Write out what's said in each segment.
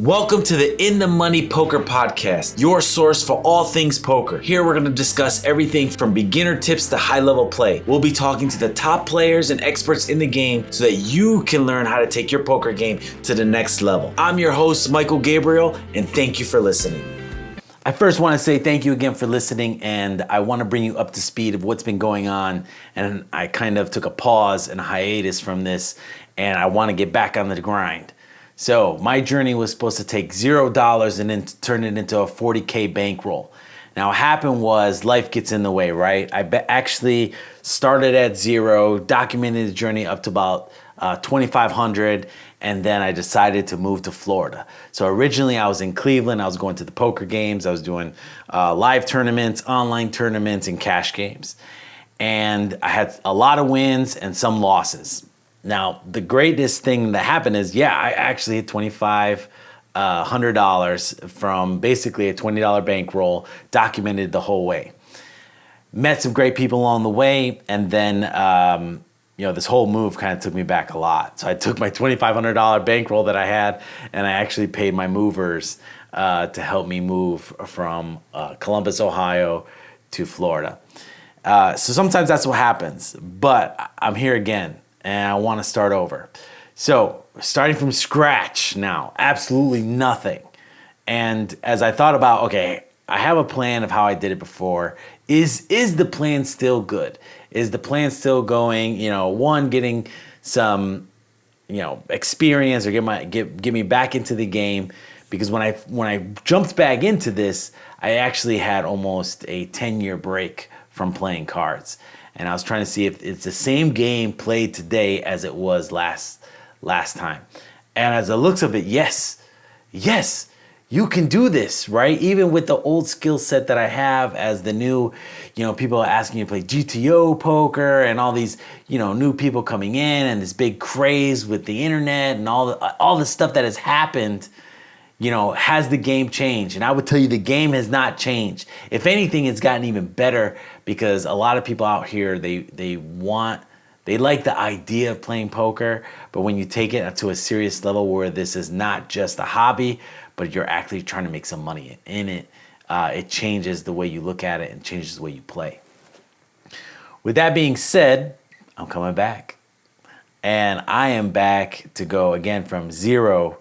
Welcome to the In the Money Poker Podcast, your source for all things poker. Here we're going to discuss everything from beginner tips to high-level play. We'll be talking to the top players and experts in the game so that you can learn how to take your poker game to the next level. I'm your host, Michael Gabriel, and thank you for listening. I first want to say thank you again for listening, and I want to bring you up to speed of what's been going on. And I kind of took a pause and a hiatus from this, and I want to get back on the grind. So my journey was supposed to take $0 and then turn it into a 40K bankroll. Now what happened was life gets in the way, right? I actually started at zero, documented the journey up to about 2,500, and then I decided to move to Florida. So originally I was in Cleveland, I was going to the poker games, I was doing live tournaments, online tournaments, and cash games. And I had a lot of wins and some losses. Now, the greatest thing that happened is, I actually hit $2,500 from basically a $20 bankroll, documented the whole way. Met some great people along the way, and then, this whole move kind of took me back a lot. So I took my $2,500 bankroll that I had, and I actually paid my movers to help me move from Columbus, Ohio to Florida. So sometimes that's what happens, but I'm here again. And I want to start over. So starting from scratch now, absolutely nothing. And as I thought about, okay, I have a plan of how I did it before. Is the plan still good? Is the plan still going, getting some, experience or get me back into the game? Because when I jumped back into this, I actually had almost a 10-year break from playing cards. And I was trying to see if it's the same game played today as it was last time. And as the looks of it, yes, you can do this, right? Even with the old skill set that I have as the new, people are asking you to play GTO poker and all these, new people coming in and this big craze with the internet and all the stuff that has happened. Has the game changed? And I would tell you the game has not changed. If anything, it's gotten even better because a lot of people out here, they like the idea of playing poker, but when you take it to a serious level where this is not just a hobby, but you're actually trying to make some money in it, it changes the way you look at it and changes the way you play. With that being said, I'm coming back. And I am back to go again from zero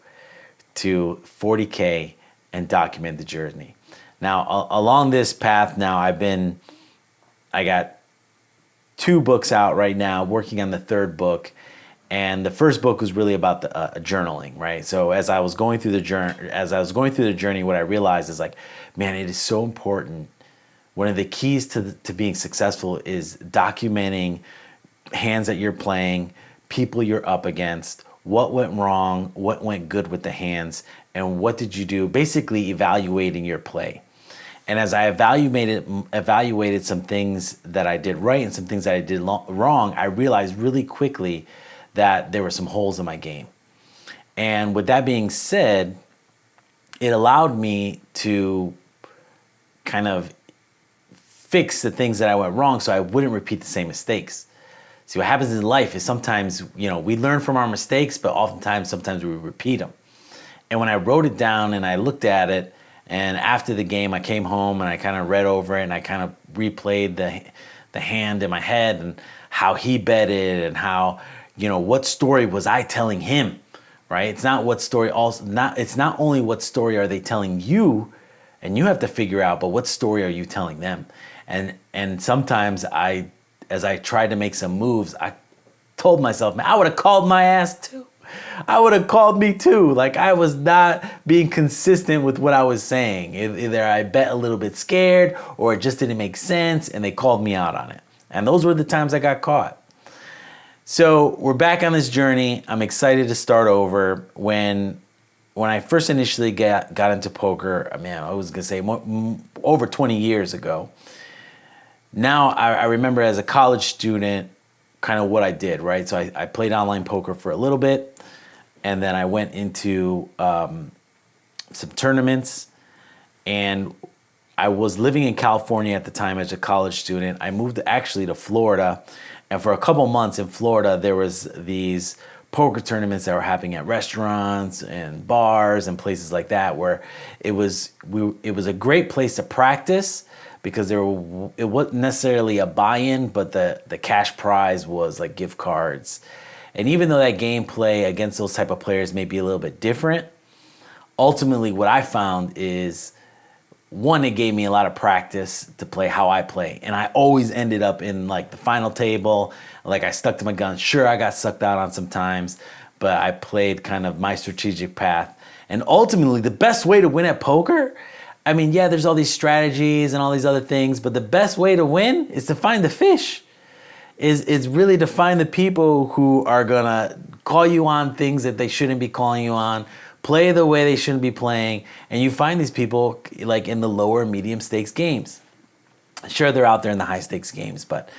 to 40K and document the journey. Now, along this path now, I got 2 books out right now, working on the 3rd book. And the first book was really about the journaling, right? So as I was going through the journey, what I realized is man, it is so important. One of the keys to being successful is documenting hands that you're playing, people you're up against, what went wrong, what went good with the hands, and what did you do, basically evaluating your play. And as I evaluated some things that I did right and some things that I did wrong, I realized really quickly that there were some holes in my game. And with that being said, it allowed me to kind of fix the things that I went wrong so I wouldn't repeat the same mistakes. See, what happens in life is sometimes, we learn from our mistakes, but sometimes we repeat them. And when I wrote it down and I looked at it, and after the game, I came home and I kind of read over it and I kind of replayed the hand in my head and how he betted and how, what story was I telling him, right? It's not it's not only what story are they telling you, and you have to figure out, but what story are you telling them? And sometimes as I tried to make some moves, I told myself, man, I would have called my ass too. I would have called me too. I was not being consistent with what I was saying. Either I bet a little bit scared or it just didn't make sense and they called me out on it. And those were the times I got caught. So we're back on this journey. I'm excited to start over. When I first initially got into poker, I was going to say over 20 years ago. Now I remember as a college student kind of what I did, right? So I played online poker for a little bit, and then I went into some tournaments, and I was living in California at the time as a college student. I moved actually to Florida, and for a couple months in Florida, there was these poker tournaments that were happening at restaurants and bars and places like that, where it was a great place to practice because it wasn't necessarily a buy-in, but the cash prize was like gift cards. And even though that gameplay against those type of players may be a little bit different, ultimately what I found is, one, it gave me a lot of practice to play how I play. And I always ended up in like the final table. Like I stuck to my guns. Sure, I got sucked out on some times, but I played kind of my strategic path. And ultimately, the best way to win at poker, I mean, yeah, there's all these strategies and all these other things, but the best way to win is to find the fish. Is really to find the people who are gonna call you on things that they shouldn't be calling you on, play the way they shouldn't be playing, and you find these people like in the lower medium stakes games. Sure, they're out there in the high stakes games, but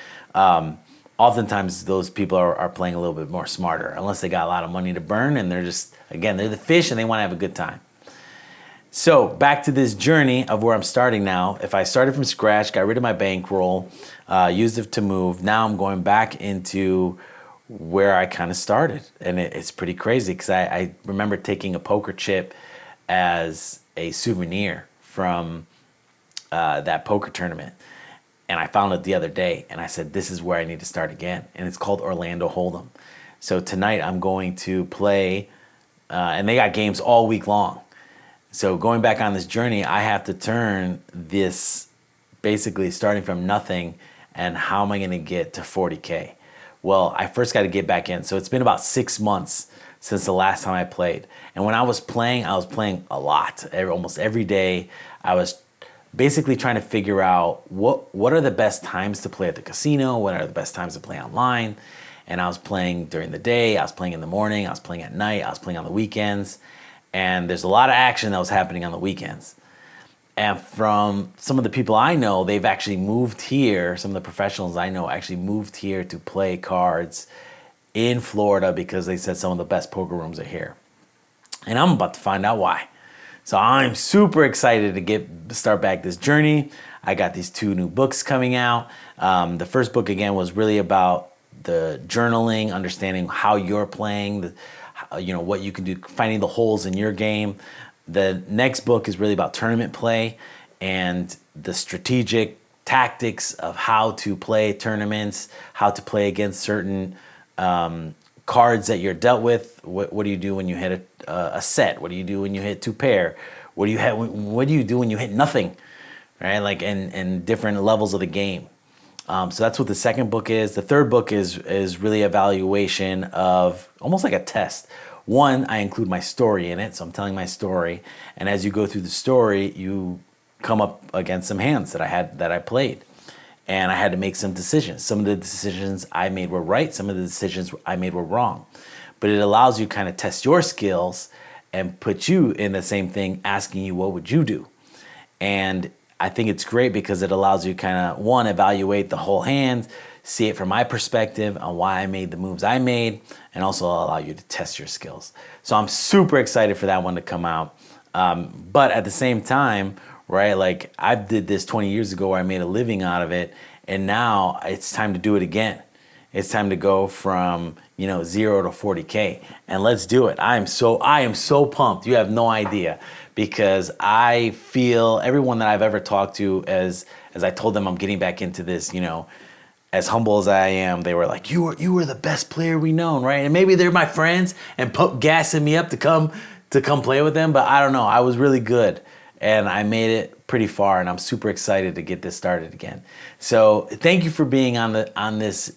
oftentimes those people are playing a little bit more smarter, unless they got a lot of money to burn and they're just, again, they're the fish and they want to have a good time. So back to this journey of where I'm starting now. If I started from scratch, got rid of my bankroll, used it to move, now I'm going back into where I kind of started. And it's pretty crazy because I remember taking a poker chip as a souvenir from that poker tournament. And I found it the other day and I said, this is where I need to start again. And it's called Orlando Hold'em. So tonight I'm going to play, and they got games all week long. So going back on this journey, I have to turn this basically starting from nothing and how am I going to get to 40K? Well, I first got to get back in. So it's been about 6 months since the last time I played. And when I was playing a lot. Almost every day I was basically trying to figure out what are the best times to play at the casino, what are the best times to play online. And I was playing during the day, I was playing in the morning, I was playing at night, I was playing on the weekends. And there's a lot of action that was happening on the weekends. And from some of the people I know, they've actually moved here. Some of the professionals I know actually moved here to play cards in Florida because they said some of the best poker rooms are here. And I'm about to find out why. So I'm super excited to start back this journey. I got these 2 new books coming out. The first book, again, was really about the journaling, understanding how you're playing, what you can do, finding the holes in your game. The next book is really about tournament play and the strategic tactics of how to play tournaments, how to play against certain cards that you're dealt with. What do you do when you hit a set? What do you do when you hit 2 pair? What do you do when you hit nothing? Right, like and different levels of the game. So that's what the second book is. The third book is really evaluation of almost like a test. One, I include my story in it, so I'm telling my story. And as you go through the story, you come up against some hands that I played. And I had to make some decisions. Some of the decisions I made were right. Some of the decisions I made were wrong. But it allows you to kind of test your skills and put you in the same thing, asking you, what would you do? And I think it's great because it allows you kind of, one, evaluate the whole hand, see it from my perspective on why I made the moves I made, and also allow you to test your skills. So I'm super excited for that one to come out. But at the same time, right, like I did this 20 years ago where I made a living out of it, and now it's time to do it again. It's time to go from 0 to 40K, and let's do it. I am so pumped. You have no idea, because I feel everyone that I've ever talked to, as I told them I'm getting back into this, as humble as I am, they were like, you were the best player we known, right? And maybe they're my friends and gassing me up to come play with them, but I don't know. I was really good, and I made it pretty far, and I'm super excited to get this started again. So thank you for being on this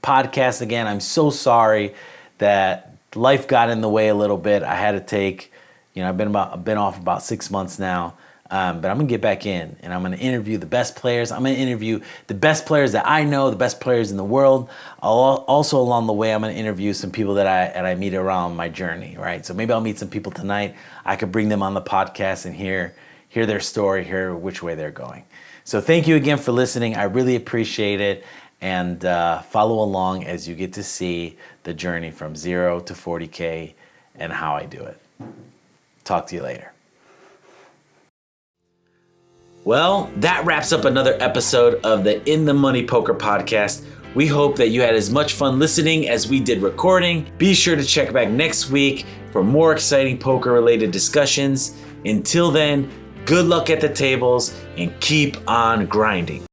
podcast again. I'm so sorry that life got in the way a little bit. I had to take, I've been off about 6 months now. But I'm going to get back in, and I'm going to interview the best players. I'm going to interview the best players that I know, the best players in the world. Also along the way, I'm going to interview some people that I meet around my journey, right? So maybe I'll meet some people tonight. I could bring them on the podcast and hear their story, hear which way they're going. So thank you again for listening. I really appreciate it. And follow along as you get to see the journey from 0 to 40K and how I do it. Talk to you later. Well, that wraps up another episode of the In the Money Poker Podcast. We hope that you had as much fun listening as we did recording. Be sure to check back next week for more exciting poker-related discussions. Until then, good luck at the tables and keep on grinding.